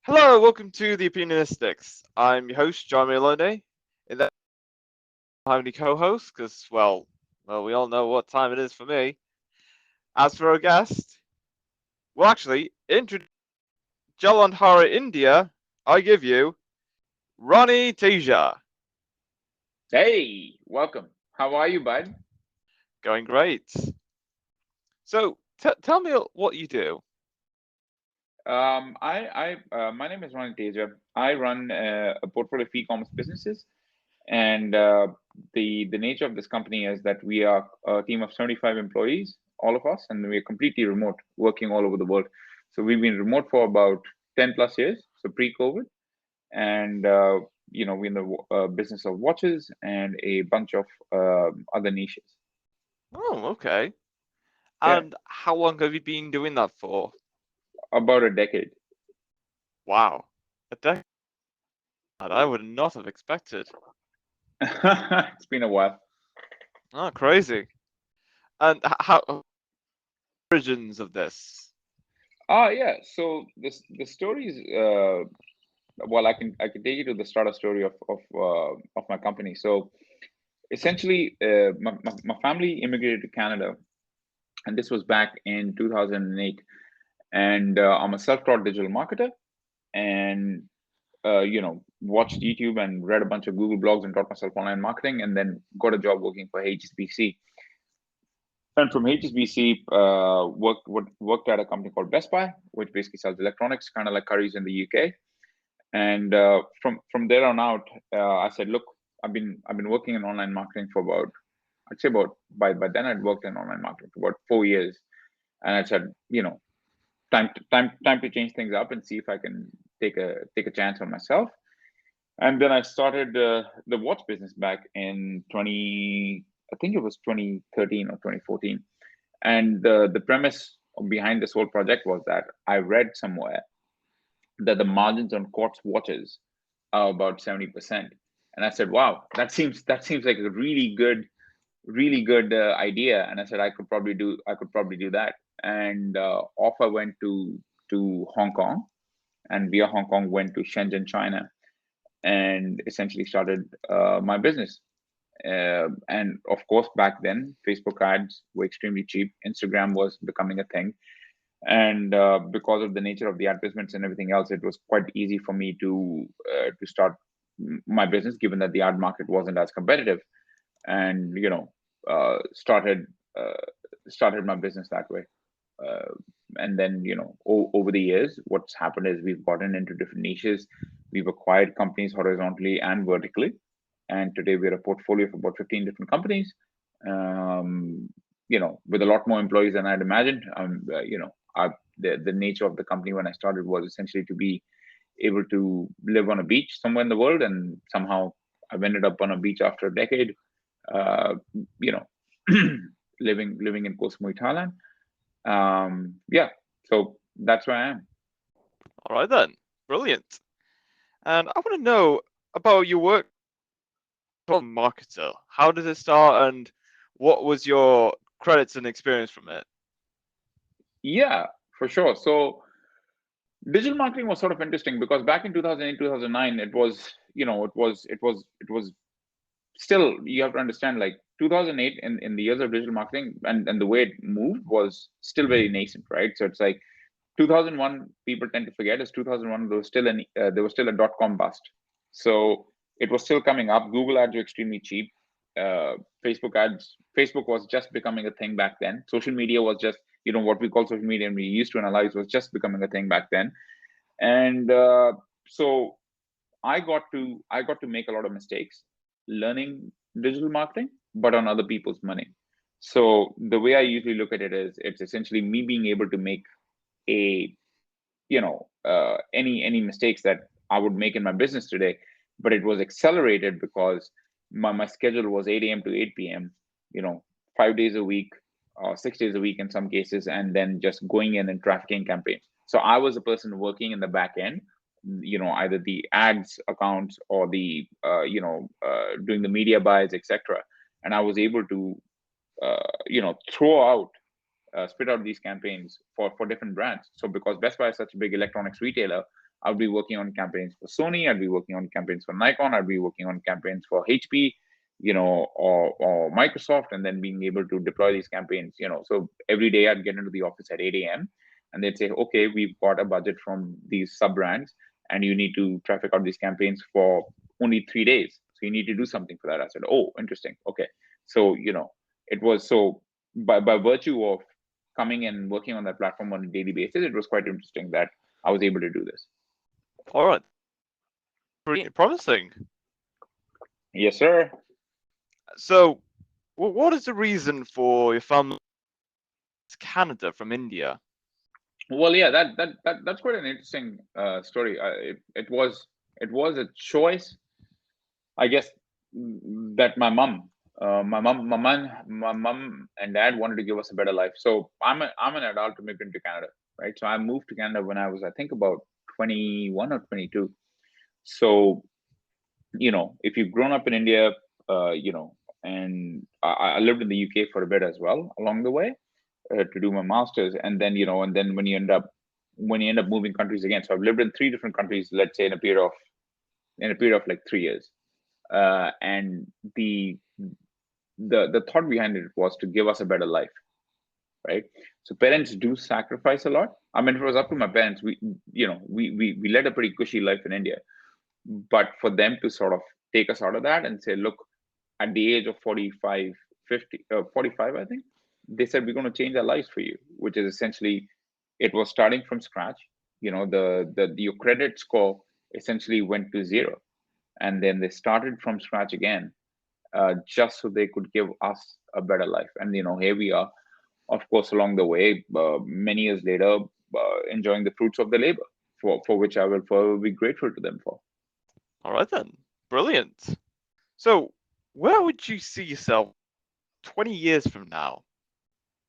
Hello, welcome to the Opinionistics. I'm your host, John Maloney. And then I'm the co-host, because, we all know what time it is for me. As for our guest, actually, introduce Jalandhara, India, I give you Ronnie Teja. Hey, welcome. How are you, bud? Going great. So, tell me what you do. My name is Ronnie Teja. I run a portfolio of e-commerce businesses, and the nature of this company is that we are a team of 75 employees, all of us, and we are completely remote, working all over the world. So we've been remote for about 10 plus years, so pre-COVID, and we're in the business of watches and a bunch of other niches. Oh, okay. Yeah, And how long have you been doing that for? about a decade. Wow. A decade. I would not have expected. It's been a while. Oh, crazy. And how origins of this? Yeah. So the story is well, I can take you to the starter story of my company. So essentially, my family immigrated to Canada, and this was back in 2008. And I'm a self-taught digital marketer, and watched YouTube and read a bunch of Google blogs and taught myself online marketing, and then got a job working for HSBC. And from HSBC, worked at a company called Best Buy, which basically sells electronics, kind of like Currys in the UK. And from there on out, I said, look, I've been working in online marketing for about, I'd say about by then I'd worked in online marketing for about 4 years, and I said, time to change things up and see if I can take a chance on myself. And then I started the watch business back in 20, I think it was 2013 or 2014. And the premise behind this whole project was that I read somewhere that the margins on quartz watches are about 70%. And I said, wow, that seems like a really good idea. And I said I could probably do that. And off I went to Hong Kong, and via Hong Kong went to Shenzhen, China, and essentially started my business. And of course, back then, Facebook ads were extremely cheap. Instagram was becoming a thing, and because of the nature of the advertisements and everything else, it was quite easy for me to start my business, given that the ad market wasn't as competitive, and started started my business that way. uh, and then over the years, what's happened is we've gotten into different niches. We've acquired companies horizontally and vertically, and today we're a portfolio of about 15 different companies, um, with a lot more employees than I'd imagined. The nature of the company when I started was essentially to be able to live on a beach somewhere in the world, and somehow I've ended up on a beach after a decade, uh, you know living in Koh Samui, Thailand. Yeah, so that's where I am. All right then. Brilliant. And I want to know about your work as a marketer. How did it start, and what was your credits and experience from it? Yeah, for sure. So digital marketing was sort of interesting because back in 2008, 2009, it was, it was still, you have to understand, like 2008, in the years of digital marketing, and the way it moved was still very nascent, right? So it's like 2001, people tend to forget, is 2001, there was still a dot-com bust. So it was still coming up. Google ads were extremely cheap. uh, Facebook was just becoming a thing back then. Social media was just, what we call social media and we used to in our lives, was just becoming a thing back then. And so I got to make a lot of mistakes learning digital marketing, but on other people's money. So the way I usually look at it is, it's essentially me being able to make a any mistakes that I would make in my business today, but it was accelerated because my schedule was 8 a.m. to 8 p.m. 5 days a week, 6 days a week in some cases, and then just going in and trafficking campaigns. So I was a person working in the back end, either the ads accounts or the doing the media buys, etc. And I was able to throw out spit out these campaigns for different brands. So because Best Buy is such a big electronics retailer, I'll be working on campaigns for Sony, I'll be working on campaigns for Nikon, I'll be working on campaigns for HP, or Microsoft, and then being able to deploy these campaigns. So every day I'd get into the office at 8 a.m. and they'd say, okay, we've got a budget from these sub brands, and you need to traffic out these campaigns for only 3 days. So you need to do something for that. I said, oh, interesting. Okay. So, it was so by virtue of coming and working on that platform on a daily basis, it was quite interesting that I was able to do this. All right. Pretty promising. Yes, sir. So, what is the reason for your family to Canada from India? Well, yeah, that's quite an interesting story. It was a choice, I guess, that my mom and dad wanted to give us a better life. So I'm an adult immigrant to Canada, right? So I moved to Canada when I was, I think, about 21 or 22. So if you've grown up in India, and I lived in the UK for a bit as well along the way, to do my masters, and then when you end up moving countries again. So I've lived in three different countries, let's say, in a period of like 3 years, and the thought behind it was to give us a better life, right? So parents do sacrifice a lot. I mean, if it was up to my parents, we led a pretty cushy life in India, but for them to sort of take us out of that and say, look, at the age of 45, 50, 45, I think, they said, we're going to change our lives for you, which is essentially, it was starting from scratch. Your credit score essentially went to zero, and then they started from scratch again, just so they could give us a better life. And here we are, of course, along the way, many years later, enjoying the fruits of the labor, for which I will forever be grateful to them for. All right then. Brilliant. So, where would you see yourself 20 years from now?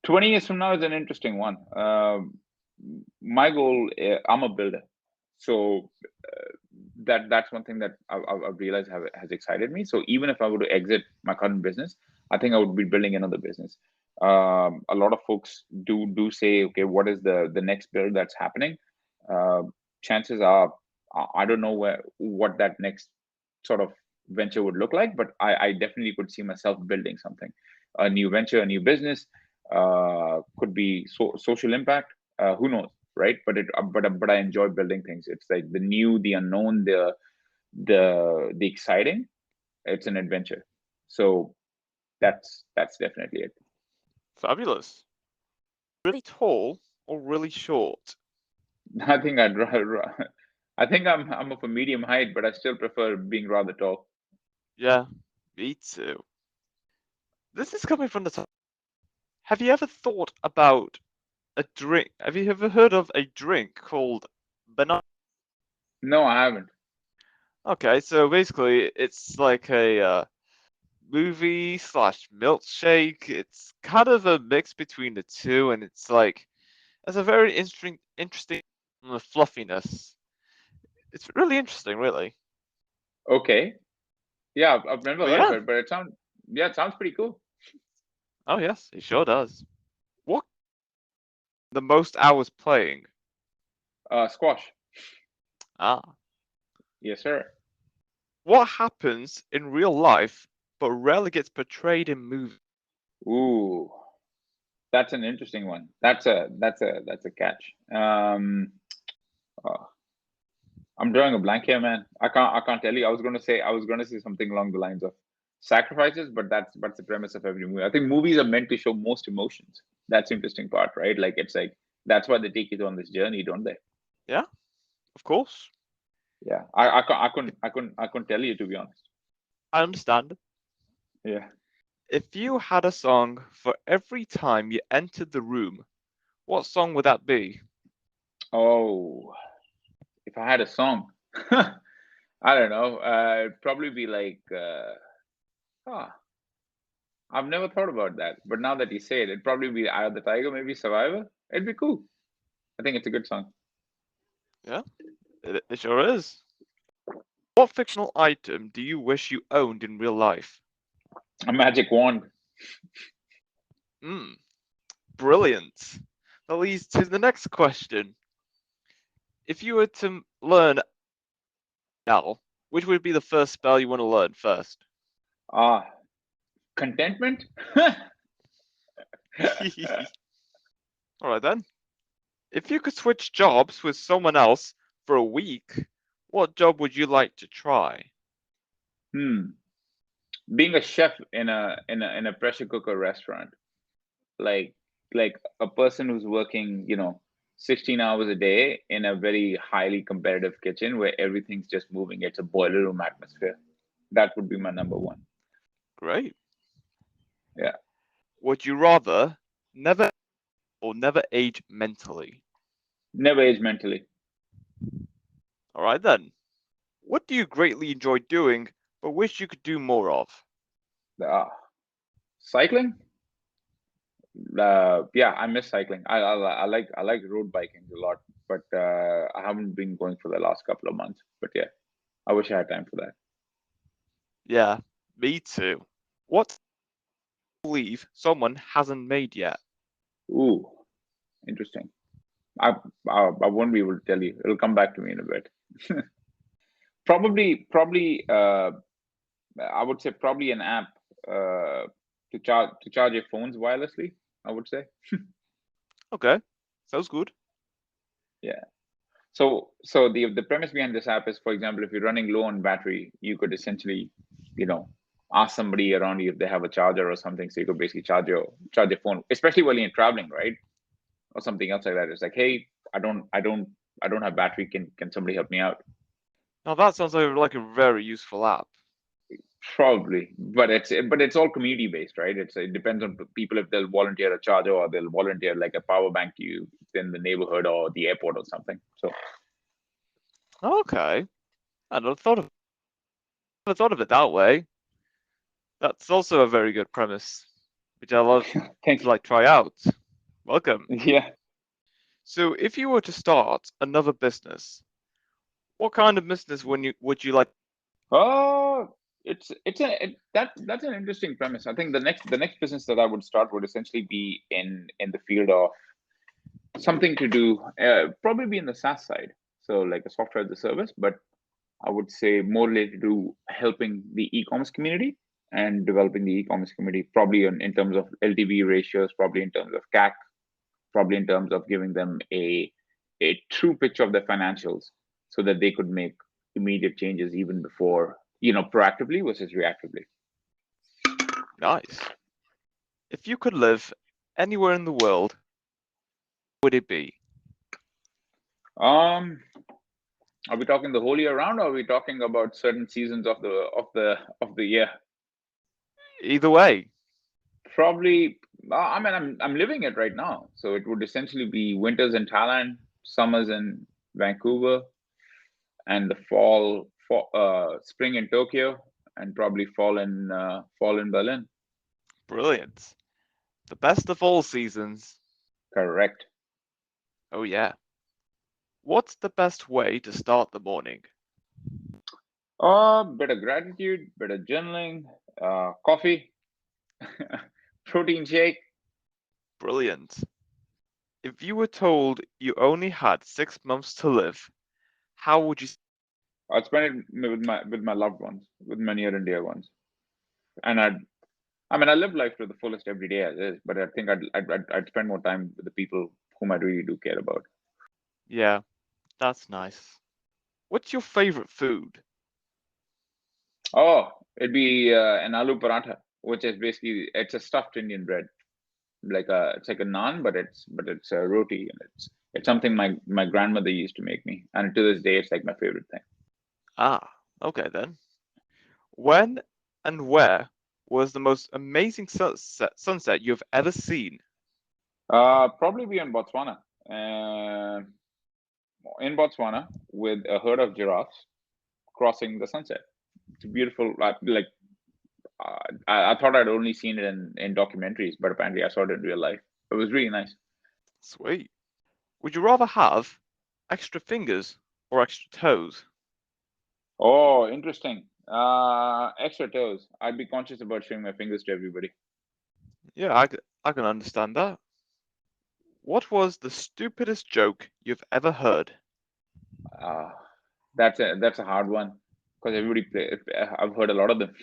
20 years from now is an interesting one. My goal, I'm a builder. So that's one thing that I've realized has excited me. So even if I were to exit my current business, I think I would be building another business. A lot of folks do say, okay, what is the next build that's happening? Uh, Chances are, I don't know what that next sort of venture would look like, but I definitely could see myself building something, a new venture, a new business. Could be social impact. Who knows, right? But I enjoy building things. It's like the new, the unknown, the exciting. It's an adventure. So that's definitely it. Fabulous. Really tall or really short? I think I think I'm of a medium height, but I still prefer being rather tall. Yeah, me too. This is coming from the top. Have you ever thought about a drink? Have you ever heard of a drink called banana? No, I haven't. Okay, so basically, it's like a movie slash milkshake. It's kind of a mix between the two, and it's a very interesting fluffiness. It's really interesting, really. Okay. Yeah, I've never But heard of yeah, it, but it sounds pretty cool. oh yes, it sure does. What the most hours playing? Squash. Ah, Yes, sir. what happens in real life but rarely gets portrayed in movies? Ooh, that's an interesting one. That's a catch. Uh, I'm drawing a blank here, man. I can't tell you. I was gonna say something along the lines of sacrifices, but that's the premise of every movie. I think movies are meant to show most emotions. That's the interesting part, right? Like, it's like that's why they take you on this journey, don't they? Yeah, of course. Yeah. I couldn't tell you, to be honest. I understand. Yeah. If you had a song for every time you entered the room, what song would that be? Oh, if I had a song, I don't know. It'd probably be like, huh, I've never thought about that. But now that you say it, it'd probably be Eye of the Tiger, maybe Survivor. It'd be cool. I think it's a good song. Yeah, it sure is. What fictional item do you wish you owned in real life? A magic wand. Hmm, brilliant. That leads to the next question. If you were to learn spell, which would be the first spell you want to learn first? Ah, contentment. All right then. If you could switch jobs with someone else for a week, what job would you like to try? Hmm. Being a chef in a pressure cooker restaurant, like like a person who's working, 16 hours a day in a very highly competitive kitchen where everything's just moving. It's a boiler room atmosphere. That would be my number one. Great. Yeah. Would you rather never or never age mentally? Never age mentally. All right then. What do you greatly enjoy doing but wish you could do more of? Ah, cycling. Yeah, I miss cycling. I like road biking a lot, but I haven't been going for the last couple of months. But yeah, I wish I had time for that. Yeah, me too. What believe someone hasn't made yet? Ooh, interesting. I won't be able to tell you. It'll come back to me in a bit. Probably. I would say probably an app to charge your phones wirelessly. I would say. Okay, sounds good. Yeah. So the premise behind this app is, for example, if you're running low on battery, you could essentially, you know, ask somebody around you if they have a charger or something, so you could basically charge your phone, especially while you're traveling, right, or something else like that. It's like, hey, I don't have battery. Can somebody help me out? Now that sounds like a very useful app. Probably, but it's all community based, right? It depends on people if they'll volunteer a charger or they'll volunteer like a power bank to you in the neighborhood or the airport or something. So Okay, I never thought of it that way. That's also a very good premise, which I love thank to try out. Welcome. you. Yeah. So, if you were to start another business, what kind of business would you like? Oh, that's an interesting premise. I think the next business that I would start would essentially be in the field of something to do, probably be in the SaaS side, so like a software as a service, but I would say more related to helping the e-commerce community and developing the e-commerce community, probably in terms of LTV ratios, probably in terms of CAC, probably in terms of giving them a true picture of their financials so that they could make immediate changes even before, proactively versus reactively. Nice. If you could live anywhere in the world, would it be? Um, are we talking the whole year round, or are we talking about certain seasons of the year? Either way. Probably. I mean, I'm living it right now, so it would essentially be winters in Thailand, summers in Vancouver, and the spring in Tokyo, and probably fall in Berlin. Brilliant. The best of all seasons. Correct. Oh yeah. What's the best way to start the morning? Bit of gratitude, bit of journaling, coffee, protein shake. Brilliant. If you were told you only had 6 months to live, how would you? I'd spend it with my loved ones, with my near and dear ones, and I live life to the fullest every day as is, but I think I'd spend more time with the people whom I really do care about. Yeah, that's nice. What's your favorite food? Oh, it'd be an aloo paratha, which is basically it's a stuffed Indian bread, it's like a naan, but it's a roti, and it's something my grandmother used to make me, and to this day, it's like my favorite thing. Ah, okay then. When and where was the most amazing sunset you've ever seen? Probably be in Botswana with a herd of giraffes crossing the sunset. It's beautiful. I thought I'd only seen it in documentaries, but apparently I saw it in real life. It was really nice. Sweet. Would you rather have extra fingers or extra toes? Oh, interesting. Extra toes. I'd be conscious about showing my fingers to everybody. Yeah, I can understand that. What was the stupidest joke you've ever heard? Uh, that's a hard one because everybody play. I've heard a lot of them.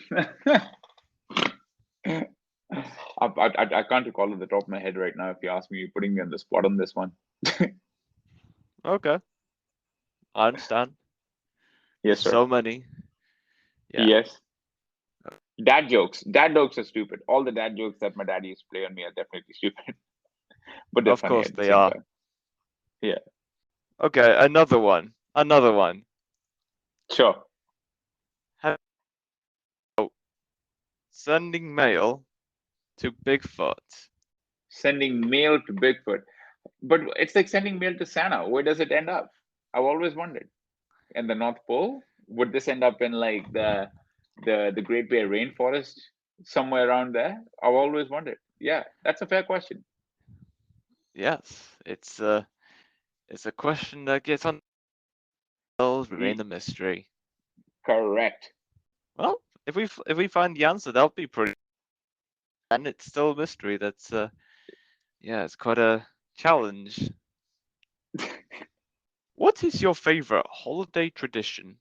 I can't recall at the top of my head right now. If you ask me, you're putting me on the spot on this one. Okay, I understand. There's Yes, sir. so many. Yeah, Yes. Dad jokes. Dad jokes are stupid. All the dad jokes that my dad used to play on me are definitely stupid, but they're of funny course at the they same are. time. Yeah. Okay, another one. Another one. Sure. How about sending mail to Bigfoot? Sending mail to Bigfoot, but it's like sending mail to Santa. Where does it end up? I've always wondered. In the North Pole? Would this end up in like the Great Bear Rainforest, somewhere around there? I've always wondered. Yeah, that's a fair question. Yes, it's a question that gets on remain E- a mystery. Correct. Well, if we find the answer, that'll be pretty. And it's still a mystery. That's yeah, it's quite a challenge. What is your favorite holiday tradition?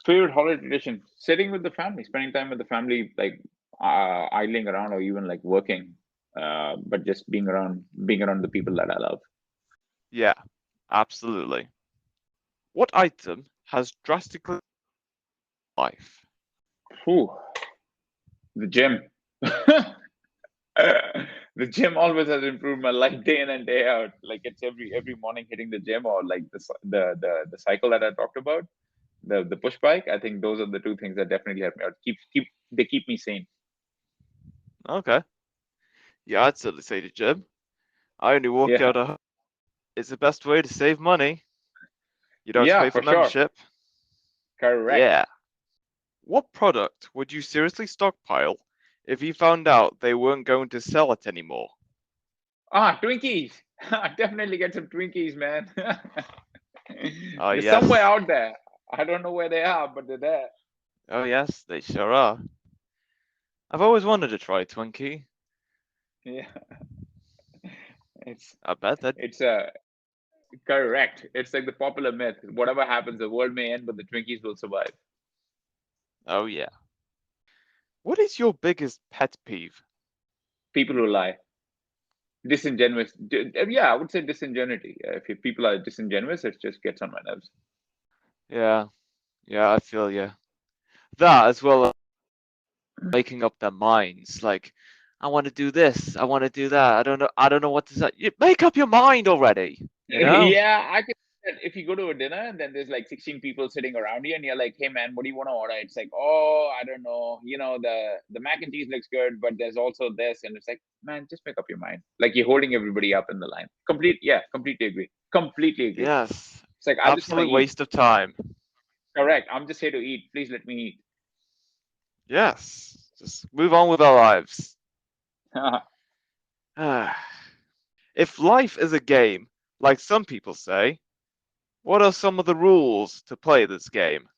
Favorite holiday tradition: sitting with the family, spending time with the family, like idling around or even like working, but just being around the people that I love. Yeah, absolutely. What item has drastically life? Whew, the gym. The gym always has improved my life day in and day out. Like it's every morning hitting the gym or like the cycle that I talked about, the push bike. I think those are the two things that definitely help me out. Keep me sane. Okay. Yeah, I'd certainly say the gym. I only walk Yeah, out a. It's the best way to save money. You don't have to yeah, pay for for sure. membership. Correct. Yeah. What product would you seriously stockpile if you found out they weren't going to sell it anymore? Twinkies. Definitely get some Twinkies, man. Oh They're somewhere yes. out there. I don't know where they are, but they're there. Oh yes, they sure are. I've always wanted to try a Twinkie. Yeah, it's I bet that. it's correct. It's like the popular myth. Whatever happens, the world may end, but the Twinkies will survive. Oh yeah. What is your biggest pet peeve? People who lie, disingenuous. Yeah, I would say disingenuity. If people are disingenuous, it just gets on my nerves. Yeah, yeah, I feel you. That as well as making up their minds. Like, I want to do this. I want to do that. I don't know. I don't know what to say. You make up your mind already. You know? Yeah, I can. If you go to a dinner and then there's like 16 people sitting around you and you're like, hey man, what do you want to order? It's like, oh, I don't know. The mac and cheese looks good, but there's also this. And it's like, man, just make up your mind. Like you're holding everybody up in the line. Yeah, completely agree. Completely agree. Yes. It's like, I just want to Absolute eat. waste of time. Correct. I'm just here to eat. Please let me Yes. Just move on with our lives. eat. If life is a game, like some people say, what are some of the rules to play this game?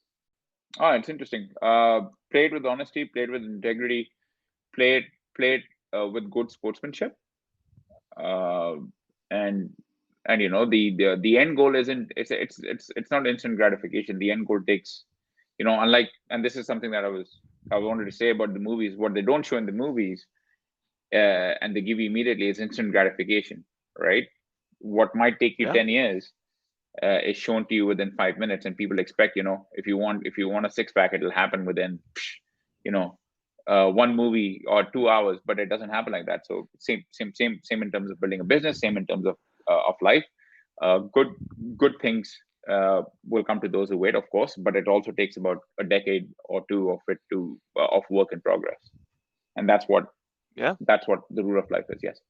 Oh, it's interesting. Play it with honesty, play it with integrity, play it, play it with good sportsmanship. Uh, and the end goal isn't it's not instant gratification. The end goal takes, unlike, and this is something that I wanted to say about the movies. What they don't show in the movies, and they give you immediately is instant gratification, right? What might take you Yeah, 10 years is shown to you within 5 minutes, and people expect, if you want a six pack, it'll happen within, you know one movie or 2 hours, but it doesn't happen like that. So same in terms of building a business, same in terms of life. Good things will come to those who wait, of course, but it also takes about a decade or two of it to of work in progress, and yeah, that's what the rule of life is. Yes.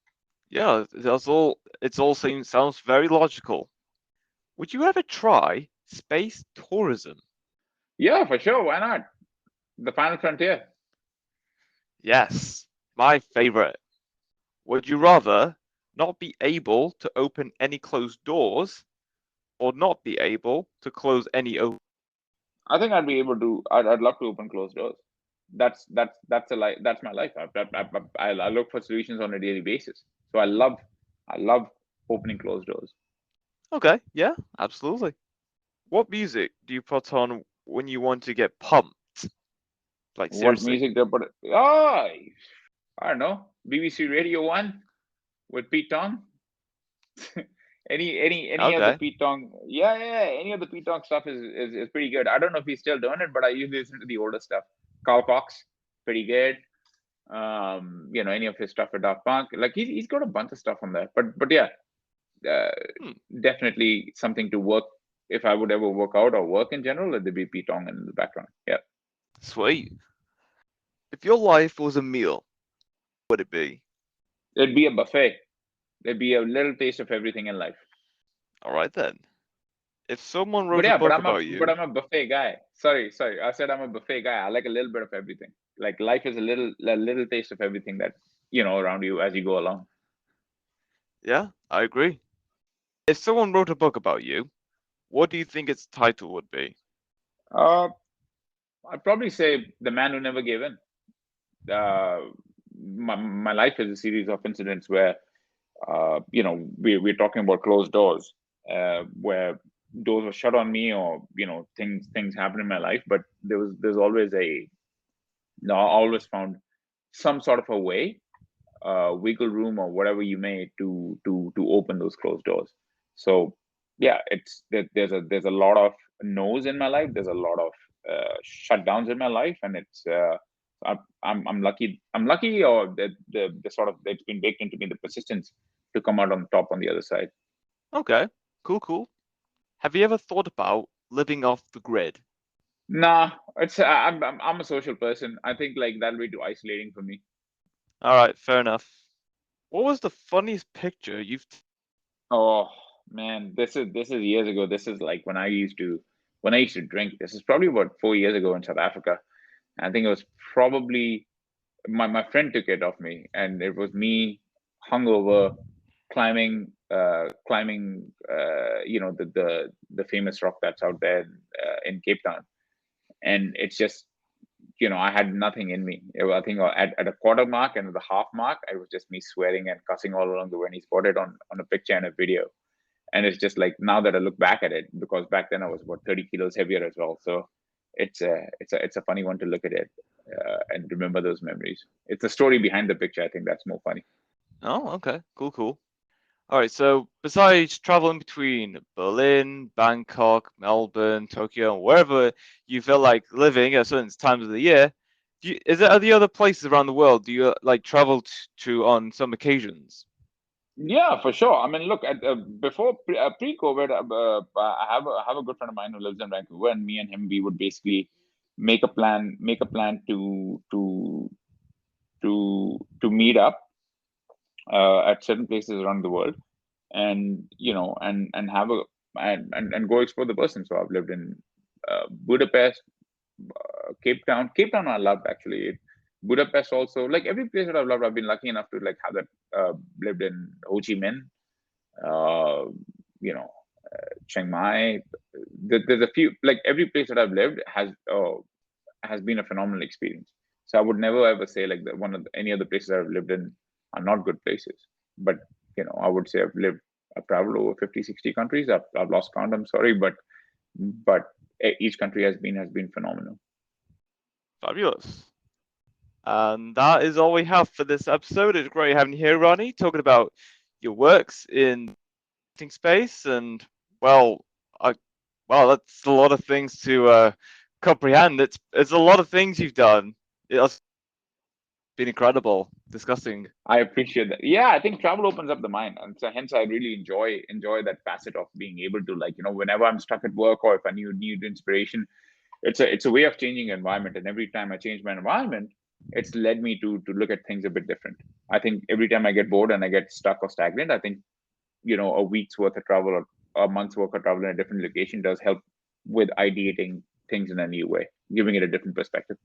yeah. That's all. It's all sounds very logical. Would you ever try space tourism? Yeah, for sure. Why not? The final frontier. Yes, my favorite. Would you rather not be able to open any closed doors or not be able to close any open? I think I'd be able to. I'd love to open closed doors. That's a life. That's my life. I look for solutions on a daily basis. So I love opening closed doors. Okay, yeah, absolutely. What music do you put on when you want to get pumped? Like What seriously. music they put? Oh, I don't know. BBC Radio One with Pete Tong. Any of the Okay. Pete Tong, yeah, any of the Pete Tong stuff is pretty good. I don't know if he's still doing it, but I usually listen to the older stuff. Carl Cox, pretty good. Any of his stuff with Daft Punk, like he's got a bunch of stuff on there. But yeah, uh, Hmm, definitely something to work. If I would ever work out or work in general, there'd be Pete Tong in the background. Yeah, sweet. If your life was a meal, what would it be? it'd be a buffet. There'd be a little taste of everything in life. All right then. If someone But wrote a yeah, book about you, I'm a buffet guy. Sorry. I said I'm a buffet guy. I like a little bit of everything. Like life is a little taste of everything that around you as you go along. yeah, I agree. If someone wrote a book about you, what do you think its title would be? Uh, I'd probably say the man who never gave in. Uh, my life is a series of incidents where we're talking about closed doors, where doors were shut on me, or things happen in my life, but there's always I always found some sort of a way, wiggle room or whatever you may, to open those closed doors. So yeah, there's a lot of no's in my life. There's a lot of shutdowns in my life, and I'm lucky. I'm lucky, or the sort of it's been baked into me, the persistence to come out on top on the other side. Okay, cool, cool. Have you ever thought about living off the grid? Nah, I'm a social person. I think like that'll be too isolating for me. All right, fair enough. What was the funniest picture you've? Oh man, this is years ago. This is like when I used to drink. This is probably about 4 years ago in South Africa. I think it was probably my friend took it off me, and it was me hungover climbing the famous rock that's out there in Cape Town. And it's just, I had nothing in me. I think at a quarter mark and at the half mark, I was just me swearing and cussing all along the way. And he's got it on a picture and a video. And it's just like, now that I look back at it, because back then I was about 30 kilos heavier as well. So it's a funny one to look at it, and remember those memories. It's the story behind the picture. I think that's more funny. Oh, okay, cool, cool. All right, so besides traveling between Berlin, Bangkok, Melbourne, Tokyo, and wherever you feel like living at certain times of the year, is there any other places around the world do you like travel to on some occasions? Yeah, for sure. I mean, look, before pre-COVID, I have a good friend of mine who lives in Vancouver, and me and him, we would basically make a plan to meet up at certain places around the world, and and go explore the person. So I've lived in Budapest, Cape Town I loved actually. Budapest also, like every place that I've loved, I've been lucky enough to like have that. Lived in Ho Chi Minh, uh, you know, Chiang Mai. There's a few, like every place that I've lived has been a phenomenal experience. So I would never ever say like that any of the places I've lived in are not good places. But I would say I've traveled over 50, 60 countries. I've lost count. I'm sorry, but each country has been phenomenal. Fabulous. And that is all we have for this episode. It's great having you here, Ronnie, talking about your works in space. And well, I well, that's a lot of things to comprehend. It's a lot of things you've done. It's been incredible discussing. I appreciate that. Yeah, I think travel opens up the mind, and so hence I really enjoy that facet of being able to, like, whenever I'm stuck at work, or if I need inspiration, it's a way of changing environment. And every time I change my environment, it's led me to look at things a bit different. I think every time I get bored and I get stuck or stagnant, I think a week's worth of travel, or a month's worth of travel in a different location does help with ideating things in a new way, giving it a different perspective.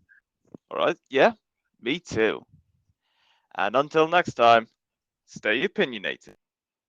All right, yeah, me too. And until next time, stay opinionated.